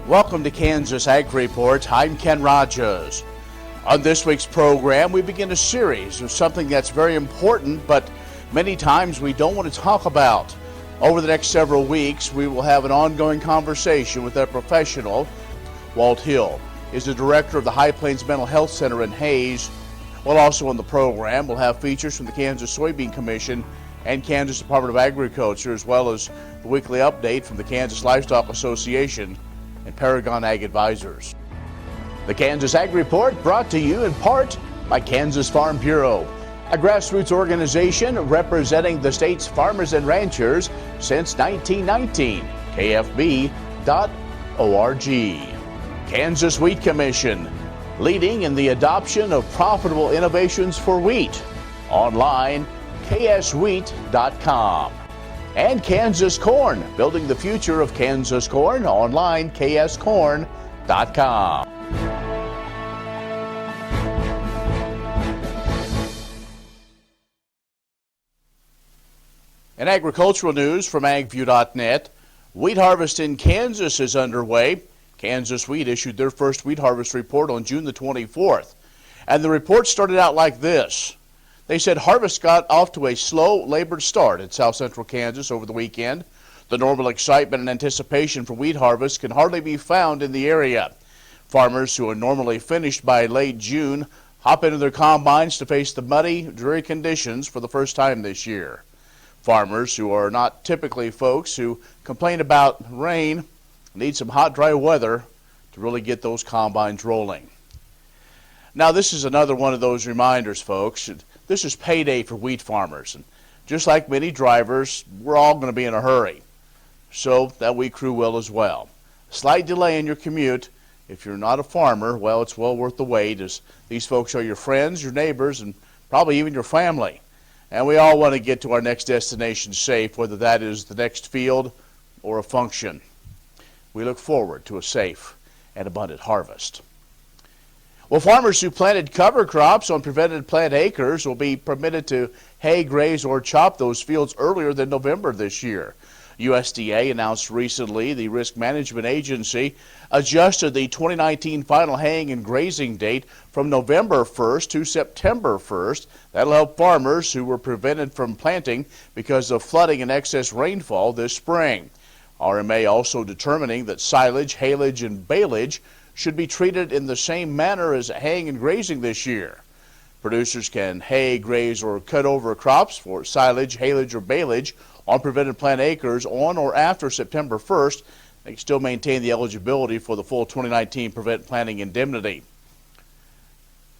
Welcome to Kansas Ag Report. I'm Ken Rogers. On this week's program, we begin a series of something that's very important, but many times we don't want to talk about. Over the next several weeks, we will have an ongoing conversation with a professional. Walt Hill is the director of the High Plains Mental Health Center in Hays. Well, also on the program, we'll have features from the Kansas Soybean Commission and Kansas Department of Agriculture, as well as the weekly update from the Kansas Livestock Association and Paragon Ag Advisors. The Kansas Ag Report brought to you in part by Kansas Farm Bureau, a grassroots organization representing the state's farmers and ranchers since 1919, kfb.org. Kansas Wheat Commission, leading in the adoption of profitable innovations for wheat. Online, kswheat.com. And Kansas Corn, building the future of Kansas corn. Online, kscorn.com. In agricultural news from agview.net, wheat harvest in Kansas is underway. Kansas Wheat issued their first wheat harvest report on June the 24th. And the report started out like this. They said harvest got off to a slow, labored start in south central Kansas over the weekend. The normal excitement and anticipation for wheat harvest can hardly be found in the area. Farmers who are normally finished by late June hop into their combines to face the muddy, dreary conditions for the first time this year. Farmers who are not typically folks who complain about rain need some hot, dry weather to really get those combines rolling. Now, this is another one of those reminders, folks. This is payday for wheat farmers, and just like many drivers, we're all going to be in a hurry. So that wheat crew will as well. Slight delay in your commute. If you're not a farmer, well, it's well worth the wait, as these folks are your friends, your neighbors, and probably even your family. And we all want to get to our next destination safe, whether that is the next field or a function. We look forward to a safe and abundant harvest. Well, farmers who planted cover crops on prevented plant acres will be permitted to hay, graze, or chop those fields earlier than November this year. USDA announced recently the Risk Management Agency adjusted the 2019 final haying and grazing date from November 1st to September 1st. That'll help farmers who were prevented from planting because of flooding and excess rainfall this spring. RMA also determining that silage, haylage, and baleage should be treated in the same manner as haying and grazing this year. Producers can hay, graze, or cut over crops for silage, haylage, or baleage on prevented plant acres on or after September 1st. They can still maintain the eligibility for the full 2019 prevent planting indemnity.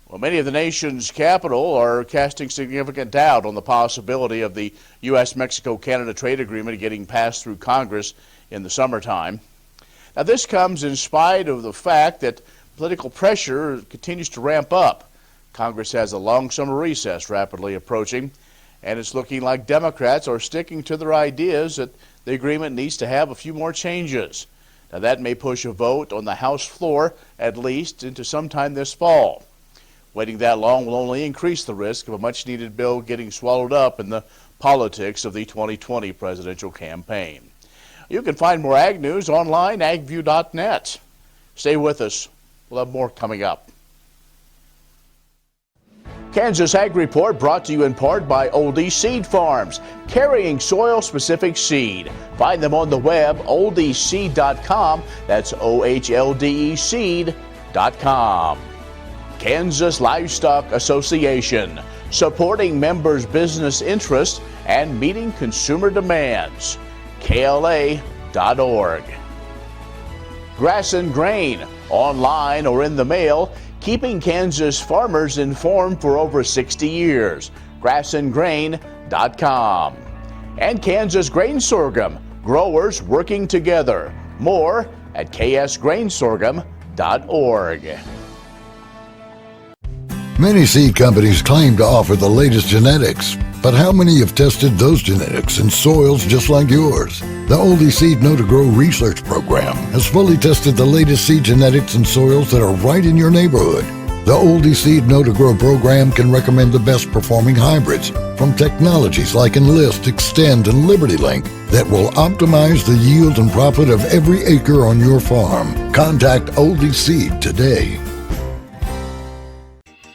Well, many of the nation's capital are casting significant doubt on the possibility of the U.S.-Mexico-Canada trade agreement getting passed through Congress in the summertime. Now, this comes in spite of the fact that political pressure continues to ramp up. Congress has a long summer recess rapidly approaching, and it's looking like Democrats are sticking to their ideas that the agreement needs to have a few more changes. Now, that may push a vote on the House floor at least into sometime this fall. Waiting that long will only increase the risk of a much-needed bill getting swallowed up in the politics of the 2020 presidential campaign. You can find more ag news online, agview.net. Stay with us. We'll have more coming up. Kansas Ag Report brought to you in part by Oldie Seed Farms, carrying soil-specific seed. Find them on the web, oldieseed.com. That's OHLDE seed.com. Kansas Livestock Association, supporting members' business interests and meeting consumer demands. KLA.org. Grass and Grain, online or in the mail, keeping Kansas farmers informed for over 60 years. grassandgrain.com. And Kansas Grain Sorghum, growers working together. More at ksgrainsorghum.org. Many seed companies claim to offer the latest genetics, but how many have tested those genetics in soils just like yours? The Oldie Seed Know to Grow research program has fully tested the latest seed genetics in soils that are right in your neighborhood. The Oldie Seed Know-to-Grow program can recommend the best performing hybrids from technologies like Enlist, Extend, and LibertyLink that will optimize the yield and profit of every acre on your farm. Contact Oldie Seed today.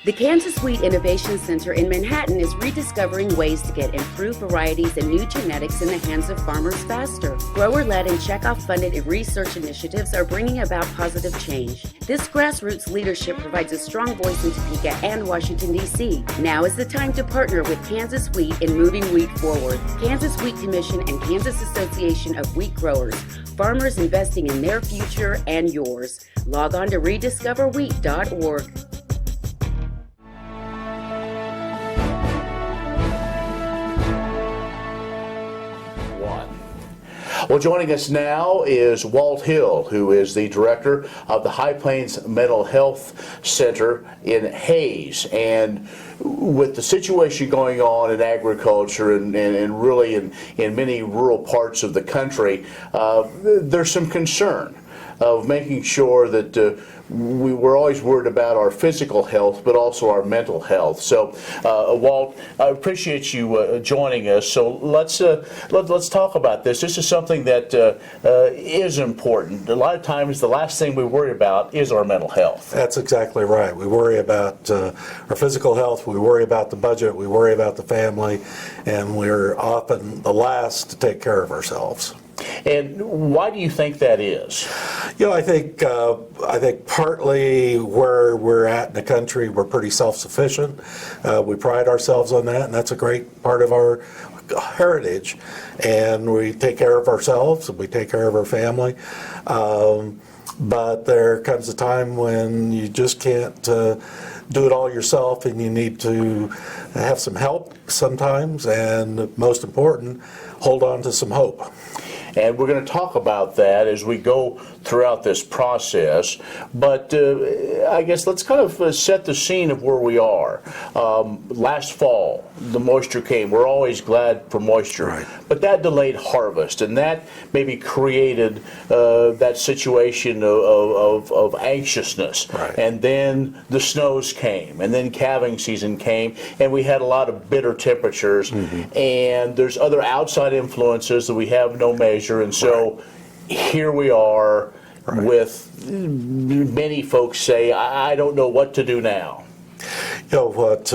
The Kansas Wheat Innovation Center in Manhattan is rediscovering ways to get improved varieties and new genetics in the hands of farmers faster. Grower-led and checkoff-funded research initiatives are bringing about positive change. This grassroots leadership provides a strong voice in Topeka and Washington, D.C. Now is the time to partner with Kansas Wheat in moving wheat forward. Kansas Wheat Commission and Kansas Association of Wheat Growers. Farmers investing in their future and yours. Log on to rediscoverwheat.org. Well, joining us now is Walt Hill, who is the director of the High Plains Mental Health Center in Hayes. And with the situation going on in agriculture and really in many rural parts of the country, there's some concern of making sure that we were always worried about our physical health, but also our mental health. So, Walt, I appreciate you joining us. So let's talk about this. This is something that is important. A lot of times, the last thing we worry about is our mental health. That's exactly right. We worry about our physical health. We worry about the budget. We worry about the family, and we're often the last to take care of ourselves. And why do you think that is? You know, I think partly where we're at in the country, we're pretty self-sufficient. We pride ourselves on that, and that's a great part of our heritage. And we take care of ourselves, and we take care of our family. But there comes a time when you just can't do it all yourself, and you need to have some help sometimes, and most important, hold on to some hope. And we're going to talk about that as we go throughout this process. But I guess let's kind of set the scene of where we are. Last fall, the moisture came. We're always glad for moisture. Right. But that delayed harvest, and that maybe created that situation of anxiousness. Right. And then the snows came, and then calving season came, and we had a lot of bitter temperatures. Mm-hmm. And there's other outside influences that we have no measure. And so here we are with many folks say, I don't know what to do now. You know what,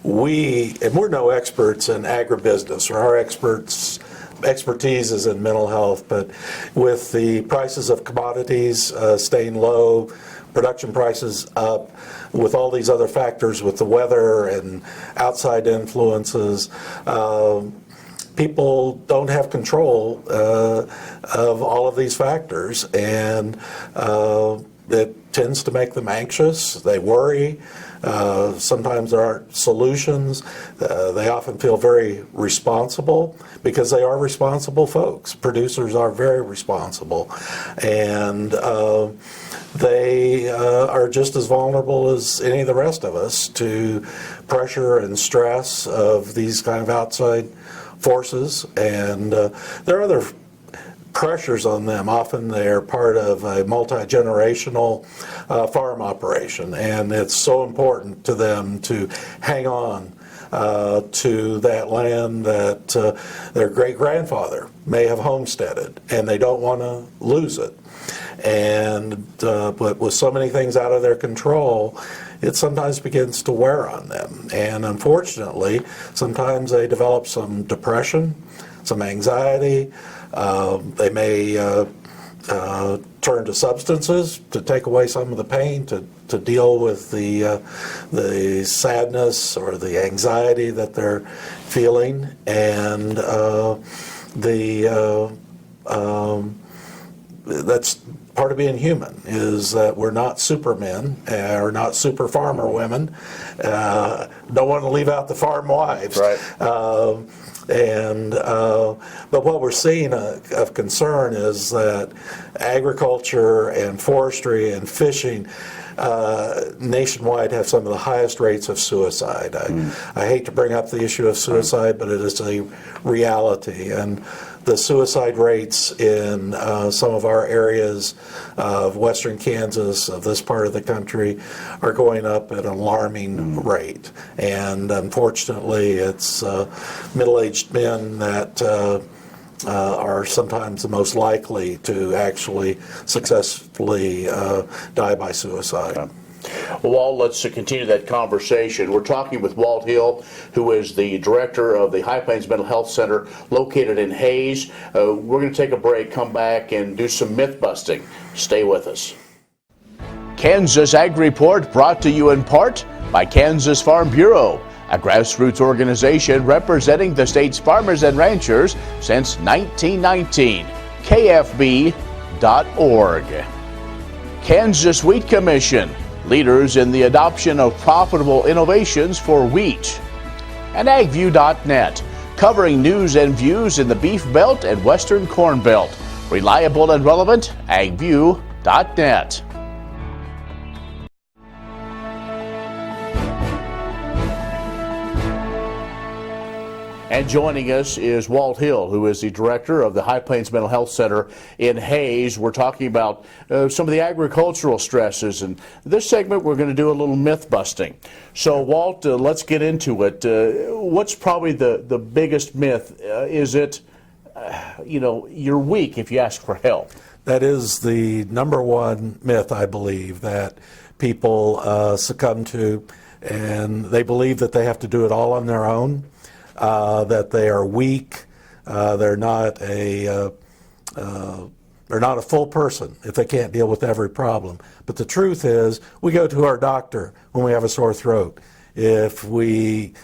we're no experts in agribusiness, or our expertise is in mental health, but with the prices of commodities staying low, production prices up, with all these other factors, with the weather and outside influences, people don't have control of all of these factors, and it tends to make them anxious. They worry. Sometimes there aren't solutions. They often feel very responsible, because they are responsible folks. Producers are very responsible, and they are just as vulnerable as any of the rest of us to pressure and stress of these kind of outside forces, and there are other pressures on them. Often they're part of a multi-generational farm operation, and it's so important to them to hang on to that land that their great-grandfather may have homesteaded, and they don't want to lose it. And but with so many things out of their control, it sometimes begins to wear on them. And unfortunately, sometimes they develop some depression, some anxiety. They may turn to substances to take away some of the pain, to deal with the sadness or the anxiety that they're feeling. And that's part of being human, is that we're not supermen or not super farmer women, don't want to leave out the farm wives. Right. But what we're seeing of concern is that agriculture and forestry and fishing nationwide have some of the highest rates of suicide. I hate to bring up the issue of suicide, but it is a reality. And the suicide rates in some of our areas of western Kansas, of this part of the country, are going up at an alarming rate. And unfortunately, it's middle-aged men that are sometimes the most likely to actually successfully die by suicide. Well, Walt, let's continue that conversation. We're talking with Walt Hill, who is the director of the High Plains Mental Health Center located in Hayes. We're going to take a break, come back, and do some myth busting. Stay with us. Kansas Ag Report brought to you in part by Kansas Farm Bureau, a grassroots organization representing the state's farmers and ranchers since 1919. KFB.org. Kansas Wheat Commission, leaders in the adoption of profitable innovations for wheat. And AgView.net, covering news and views in the Beef Belt and Western Corn Belt. Reliable and relevant, AgView.net. And joining us is Walt Hill, who is the director of the High Plains Mental Health Center in Hayes. We're talking about some of the agricultural stresses. And this segment, we're going to do a little myth busting. So, Walt, let's get into it. What's probably the biggest myth? Is it, you're weak if you ask for help? That is the number one myth, I believe, that people succumb to, and they believe that they have to do it all on their own. That they are weak, they're not a full person if they can't deal with every problem. But the truth is, we go to our doctor when we have a sore throat. If we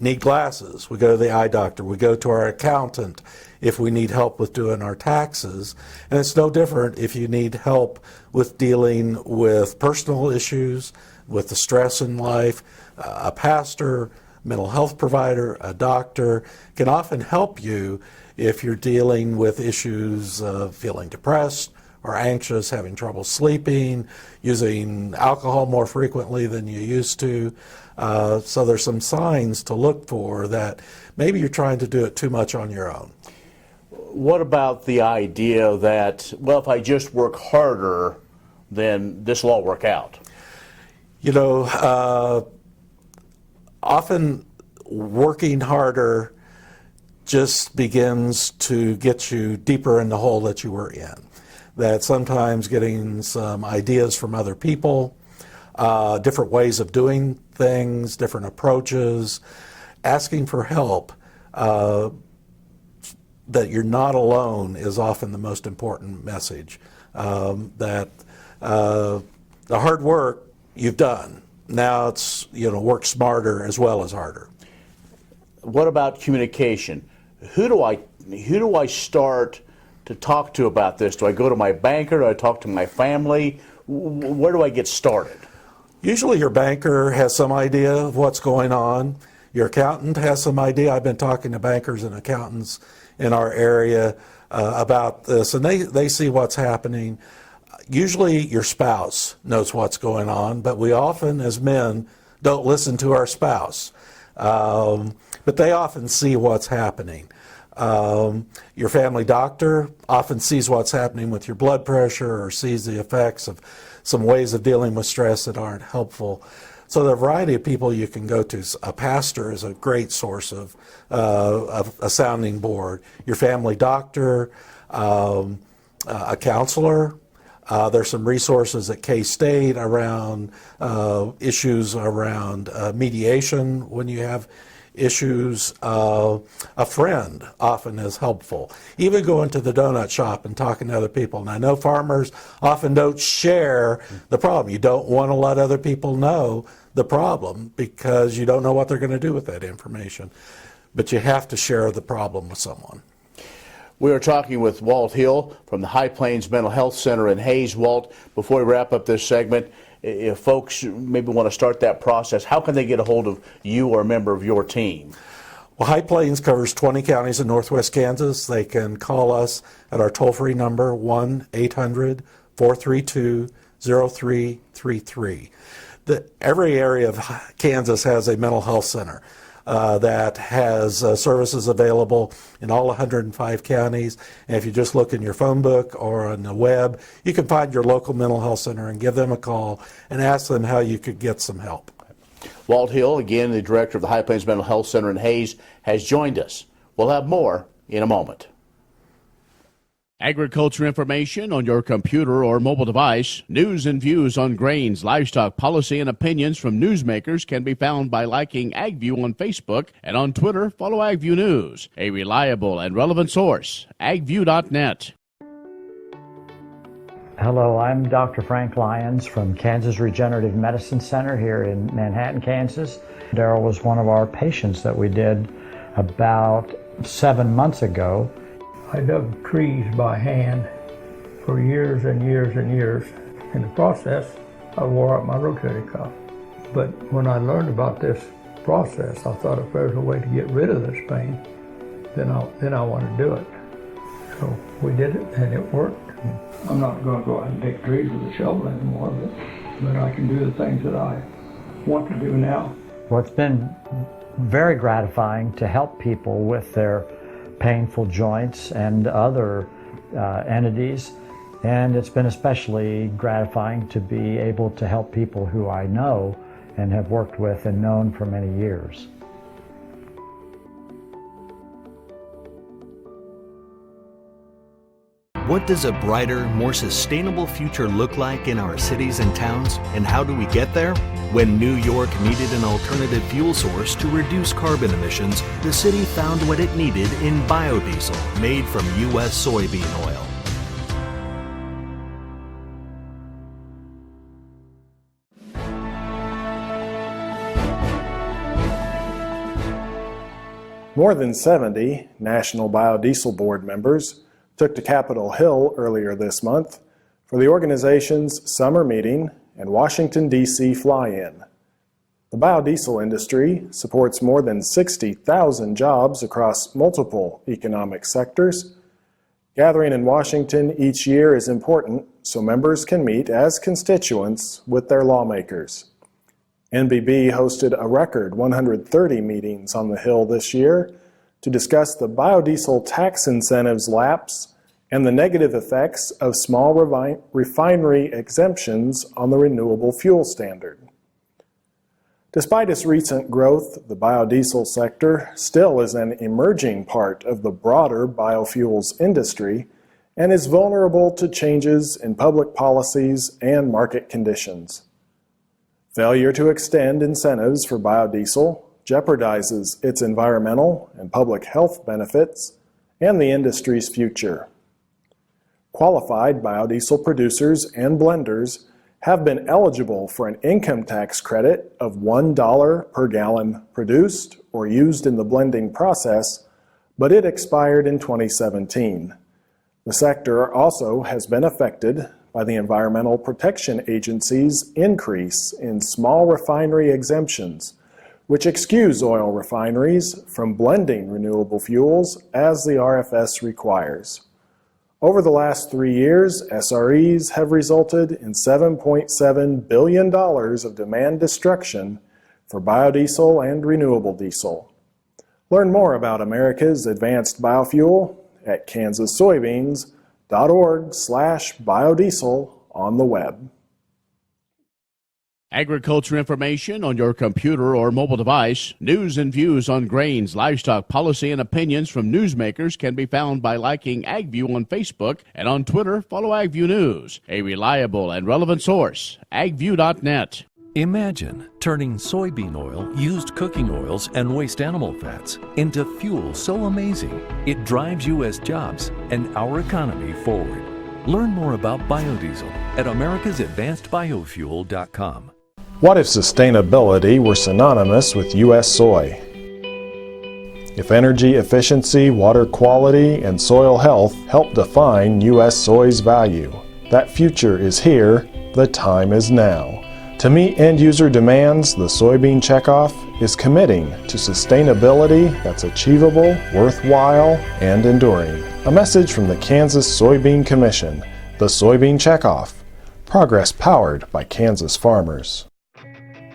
need glasses, we go to the eye doctor. We go to our accountant if we need help with doing our taxes. And it's no different if you need help with dealing with personal issues, with the stress in life. A pastor, mental health provider, a doctor can often help you if you're dealing with issues of feeling depressed or anxious, having trouble sleeping, using alcohol more frequently than you used to. So there's some signs to look for that maybe you're trying to do it too much on your own. What about the idea that, well, if I just work harder, then this will all work out? Often working harder just begins to get you deeper in the hole that you were in. That sometimes getting some ideas from other people, different ways of doing things, different approaches, asking for help, that you're not alone is often the most important message. That the hard work you've done. Now it's, work smarter as well as harder. What about communication? Who do I start to talk to about this? Do I go to my banker? Do I talk to my family? Where do I get started? Usually your banker has some idea of what's going on. Your accountant has some idea. I've been talking to bankers and accountants in our area about this, and they see what's happening. Usually your spouse knows what's going on, but we often, as men, don't listen to our spouse. But they often see what's happening. Your family doctor often sees what's happening with your blood pressure or sees the effects of some ways of dealing with stress that aren't helpful. So there are a variety of people you can go to. A pastor is a great source of a sounding board. Your family doctor, a counselor. There's some resources at K-State around issues around mediation when you have issues. A friend often is helpful. Even going to the donut shop and talking to other people. And I know farmers often don't share the problem. You don't want to let other people know the problem because you don't know what they're going to do with that information. But you have to share the problem with someone. We are talking with Walt Hill from the High Plains Mental Health Center in Hayes. Walt, before we wrap up this segment, if folks maybe want to start that process, how can they get a hold of you or a member of your team? Well, High Plains covers 20 counties in northwest Kansas. They can call us at our toll-free number, 1-800-432-0333. Every area of Kansas has a mental health center that has services available in all 105 counties. And if you just look in your phone book or on the web, you can find your local mental health center and give them a call and ask them how you could get some help. Walt Hill, again, the director of the High Plains Mental Health Center in Hayes, has joined us. We'll have more in a moment. Agriculture information on your computer or mobile device. News and views on grains, livestock, policy, and opinions from newsmakers can be found by liking AgView on Facebook, and on Twitter, follow AgView News, a reliable and relevant source. agview.net. Hello, I'm Dr. Frank Lyons from Kansas Regenerative Medicine Center here in Manhattan, Kansas. Daryl was one of our patients that we did about 7 months ago. I dug trees by hand for years and years and years. In the process, I wore out my rotator cuff. But when I learned about this process, I thought if there's a way to get rid of this pain, then I want to do it. So we did it, and it worked. I'm not going to go out and dig trees with a shovel anymore, but I can do the things that I want to do now. Well, it's been very gratifying to help people with their painful joints and other entities, and it's been especially gratifying to be able to help people who I know and have worked with and known for many years. What does a brighter, more sustainable future look like in our cities and towns, and how do we get there? When New York needed an alternative fuel source to reduce carbon emissions, the city found what it needed in biodiesel made from U.S. soybean oil. More than 70 National Biodiesel Board members took to Capitol Hill earlier this month for the organization's summer meeting and Washington, D.C. fly-in. The biodiesel industry supports more than 60,000 jobs across multiple economic sectors. Gathering in Washington each year is important so members can meet as constituents with their lawmakers. NBB hosted a record 130 meetings on the Hill this year to discuss the biodiesel tax incentives lapse and the negative effects of small refinery exemptions on the renewable fuel standard. Despite its recent growth, the biodiesel sector still is an emerging part of the broader biofuels industry and is vulnerable to changes in public policies and market conditions. Failure to extend incentives for biodiesel jeopardizes its environmental and public health benefits and the industry's future. Qualified biodiesel producers and blenders have been eligible for an income tax credit of $1 per gallon produced or used in the blending process, but it expired in 2017. The sector also has been affected by the Environmental Protection Agency's increase in small refinery exemptions, which excuse oil refineries from blending renewable fuels as the RFS requires. Over the last 3 years, SREs have resulted in $7.7 billion of demand destruction for biodiesel and renewable diesel. Learn more about America's advanced biofuel at kansassoybeans.org/biodiesel on the web. Agriculture information on your computer or mobile device. News and views on grains, livestock, policy, and opinions from newsmakers can be found by liking AgView on Facebook, and on Twitter, follow AgView News, a reliable and relevant source. agview.net. Imagine turning soybean oil, used cooking oils, and waste animal fats into fuel so amazing it drives U.S. jobs and our economy forward. Learn more about biodiesel at americasadvancedbiofuel.com. What if sustainability were synonymous with U.S. soy? If energy efficiency, water quality, and soil health help define U.S. soy's value, that future is here, the time is now. To meet end-user demands, the Soybean Checkoff is committing to sustainability that's achievable, worthwhile, and enduring. A message from the Kansas Soybean Commission, the Soybean Checkoff, progress powered by Kansas farmers.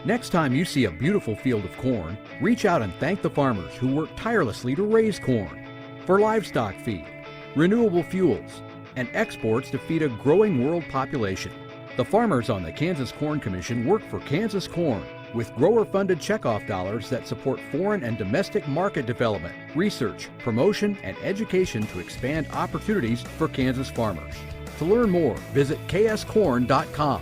Next time you see a beautiful field of corn, reach out and thank the farmers who work tirelessly to raise corn for livestock feed, renewable fuels, and exports to feed a growing world population. The farmers on the Kansas Corn Commission work for Kansas Corn with grower-funded checkoff dollars that support foreign and domestic market development, research, promotion, and education to expand opportunities for Kansas farmers. To learn more, visit kscorn.com.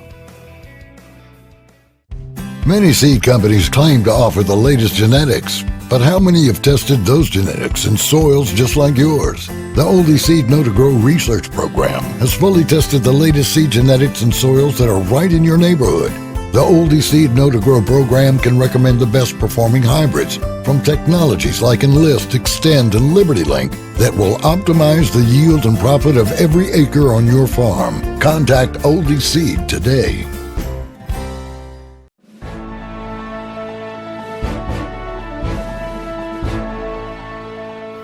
Many seed companies claim to offer the latest genetics, but how many have tested those genetics in soils just like yours? The Oldie Seed Know to Grow research program has fully tested the latest seed genetics in soils that are right in your neighborhood. The Oldie Seed Know to Grow program can recommend the best performing hybrids from technologies like Enlist, Extend, and Liberty Link that will optimize the yield and profit of every acre on your farm. Contact Oldie Seed today.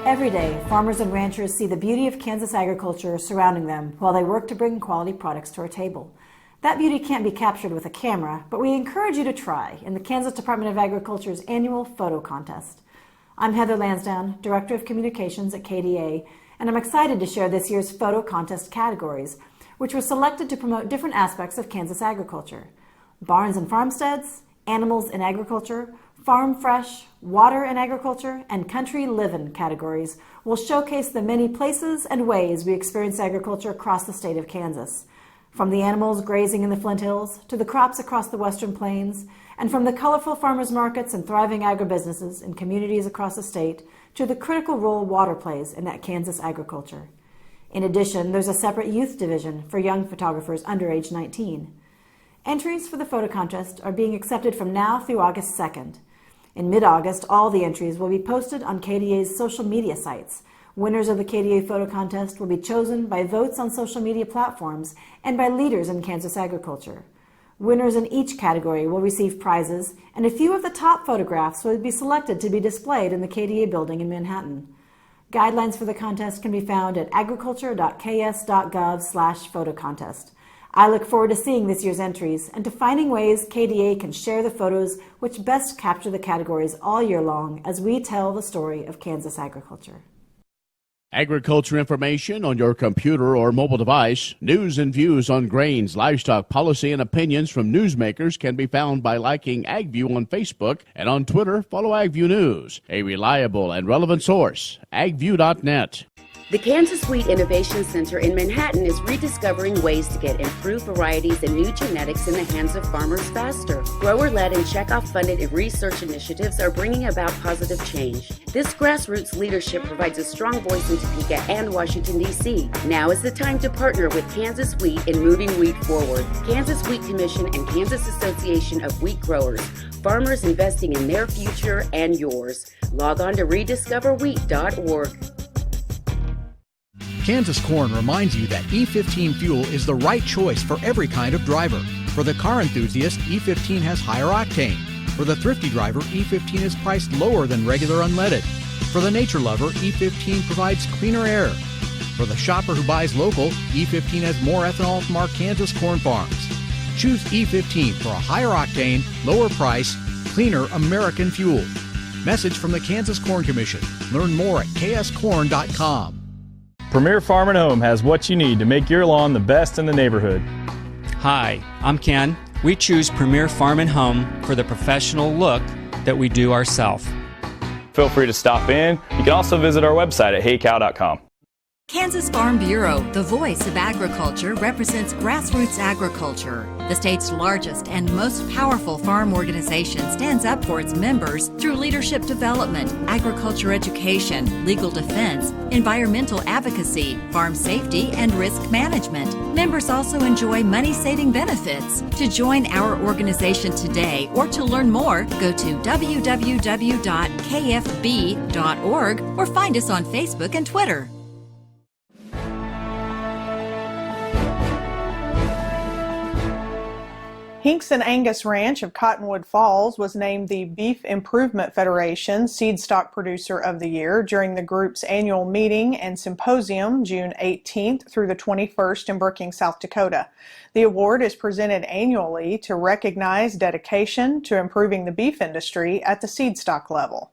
Every day, farmers and ranchers see the beauty of Kansas agriculture surrounding them while they work to bring quality products to our table. That beauty can't be captured with a camera, but we encourage you to try in the Kansas Department of Agriculture's annual photo contest. I'm Heather Lansdowne, Director of Communications at KDA, and I'm excited to share this year's photo contest categories, which were selected to promote different aspects of Kansas agriculture: barns and farmsteads, animals in agriculture, farm fresh, water and agriculture, and country livin' categories will showcase the many places and ways we experience agriculture across the state of Kansas. From the animals grazing in the Flint Hills, to the crops across the Western Plains, and from the colorful farmers markets and thriving agribusinesses in communities across the state, to the critical role water plays in that Kansas agriculture. In addition, there's a separate youth division for young photographers under age 19. Entries for the photo contest are being accepted from now through August 2nd. In mid-August, all the entries will be posted on KDA's social media sites. Winners of the KDA photo contest will be chosen by votes on social media platforms and by leaders in Kansas agriculture. Winners in each category will receive prizes, and a few of the top photographs will be selected to be displayed in the KDA building in Manhattan. Guidelines for the contest can be found at agriculture.ks.gov/photocontest. I look forward to seeing this year's entries and to finding ways KDA can share the photos which best capture the categories all year long as we tell the story of Kansas agriculture. Agriculture information on your computer or mobile device, news and views on grains, livestock, policy, and opinions from newsmakers can be found by liking AgView on Facebook, and on Twitter, follow AgView News, a reliable and relevant source, agview.net. The Kansas Wheat Innovation Center in Manhattan is rediscovering ways to get improved varieties and new genetics in the hands of farmers faster. Grower-led and checkoff-funded research initiatives are bringing about positive change. This grassroots leadership provides a strong voice in Topeka and Washington, D.C. Now is the time to partner with Kansas Wheat in moving wheat forward. Kansas Wheat Commission and Kansas Association of Wheat Growers. Farmers investing in their future and yours. Log on to rediscoverwheat.org. Kansas Corn reminds you that E15 fuel is the right choice for every kind of driver. For the car enthusiast, E15 has higher octane. For the thrifty driver, E15 is priced lower than regular unleaded. For the nature lover, E15 provides cleaner air. For the shopper who buys local, E15 has more ethanol from our Kansas corn farms. Choose E15 for a higher octane, lower price, cleaner American fuel. Message from the Kansas Corn Commission. Learn more at kscorn.com. Premier Farm and Home has what you need to make your lawn the best in the neighborhood. Hi, I'm Ken. We choose Premier Farm and Home for the professional look that we do ourselves. Feel free to stop in. You can also visit our website at heycow.com. Kansas Farm Bureau, the voice of agriculture, represents grassroots agriculture. The state's largest and most powerful farm organization stands up for its members through leadership development, agriculture education, legal defense, environmental advocacy, farm safety, and risk management. Members also enjoy money-saving benefits. To join our organization today or to learn more, go to www.kfb.org or find us on Facebook and Twitter. Hinks and Angus Ranch of Cottonwood Falls was named the Beef Improvement Federation Seed Stock Producer of the Year during the group's annual meeting and symposium June 18th through the 21st in Brookings, South Dakota. The award is presented annually to recognize dedication to improving the beef industry at the seed stock level.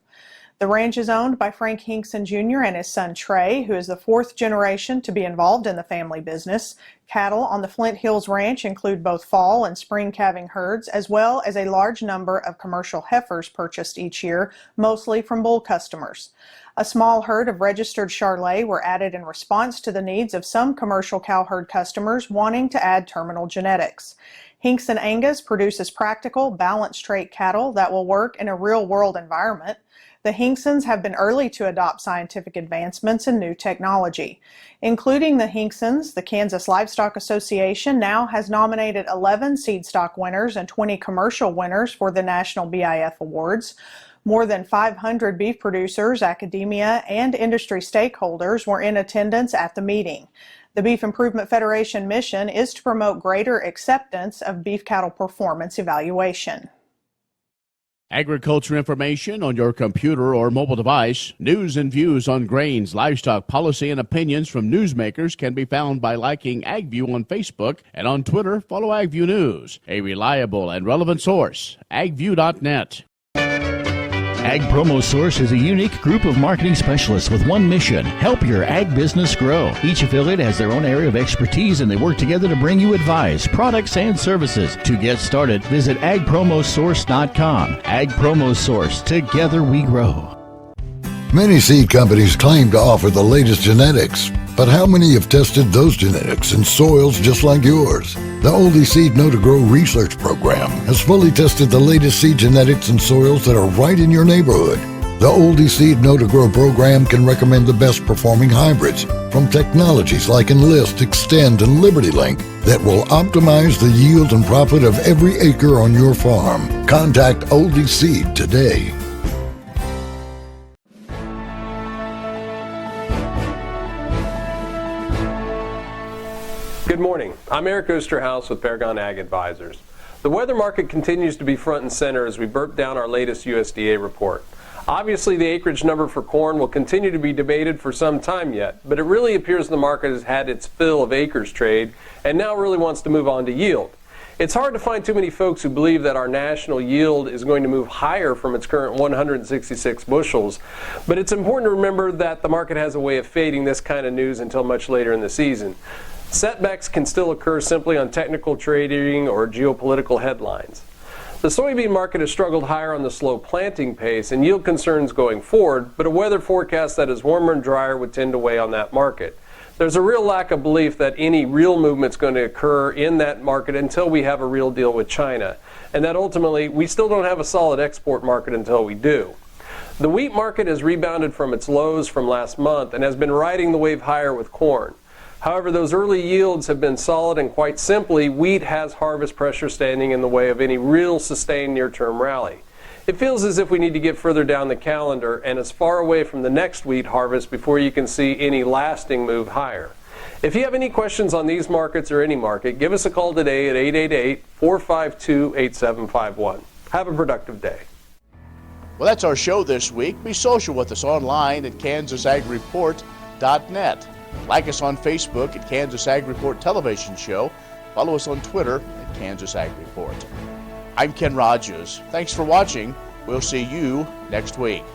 The ranch is owned by Frank Hinkson Jr. and his son Trey, who is the fourth generation to be involved in the family business. Cattle on the Flint Hills Ranch include both fall and spring calving herds, as well as a large number of commercial heifers purchased each year, mostly from bull customers. A small herd of registered Charolais were added in response to the needs of some commercial cow herd customers wanting to add terminal genetics. Hinks and Angus produces practical, balanced trait cattle that will work in a real-world environment. The Hinksons have been early to adopt scientific advancements and new technology. Including the Hinksons, the Kansas Livestock Association now has nominated 11 seed stock winners and 20 commercial winners for the National BIF Awards. More than 500 beef producers, academia, and industry stakeholders were in attendance at the meeting. The Beef Improvement Federation mission is to promote greater acceptance of beef cattle performance evaluation. Agriculture information on your computer or mobile device. News and views on grains, livestock, policy, and opinions from newsmakers can be found by liking AgView on Facebook, and on Twitter, follow AgView News. A reliable and relevant source, agview.net. Ag Promo Source is a unique group of marketing specialists with one mission: help your ag business grow. Each affiliate has their own area of expertise, and they work together to bring you advice, products, and services. To get started, visit agpromosource.com. Ag Promo Source. Together we grow. Many seed companies claim to offer the latest genetics, but how many have tested those genetics in soils just like yours? The Oldie Seed Know to Grow research program has fully tested the latest seed genetics in soils that are right in your neighborhood. The Oldie Seed Know to Grow program can recommend the best performing hybrids from technologies like Enlist, Extend, and Liberty Link that will optimize the yield and profit of every acre on your farm. Contact Oldie Seed today. Good morning. I'm Eric Oosterhouse with Paragon Ag Advisors. The weather market continues to be front and center as we burp down our latest USDA report. Obviously, the acreage number for corn will continue to be debated for some time yet, but it really appears the market has had its fill of acres trade and now really wants to move on to yield. It's hard to find too many folks who believe that our national yield is going to move higher from its current 166 bushels, but it's important to remember that the market has a way of fading this kind of news until much later in the season. Setbacks can still occur simply on technical trading or geopolitical headlines. The soybean market has struggled higher on the slow planting pace and yield concerns going forward, but a weather forecast that is warmer and drier would tend to weigh on that market. There's a real lack of belief that any real movement is going to occur in that market until we have a real deal with China, and that ultimately we still don't have a solid export market until we do. The wheat market has rebounded from its lows from last month and has been riding the wave higher with corn. However, those early yields have been solid, and quite simply, wheat has harvest pressure standing in the way of any real sustained near-term rally. It feels as if we need to get further down the calendar and as far away from the next wheat harvest before you can see any lasting move higher. If you have any questions on these markets or any market, give us a call today at 888-452-8751. Have a productive day. Well, that's our show this week. Be social with us online at KansasAgReport.net. Like us on Facebook at Kansas Ag Report Television Show. Follow us on Twitter at Kansas Ag Report. I'm Ken Rogers. Thanks for watching. We'll see you next week.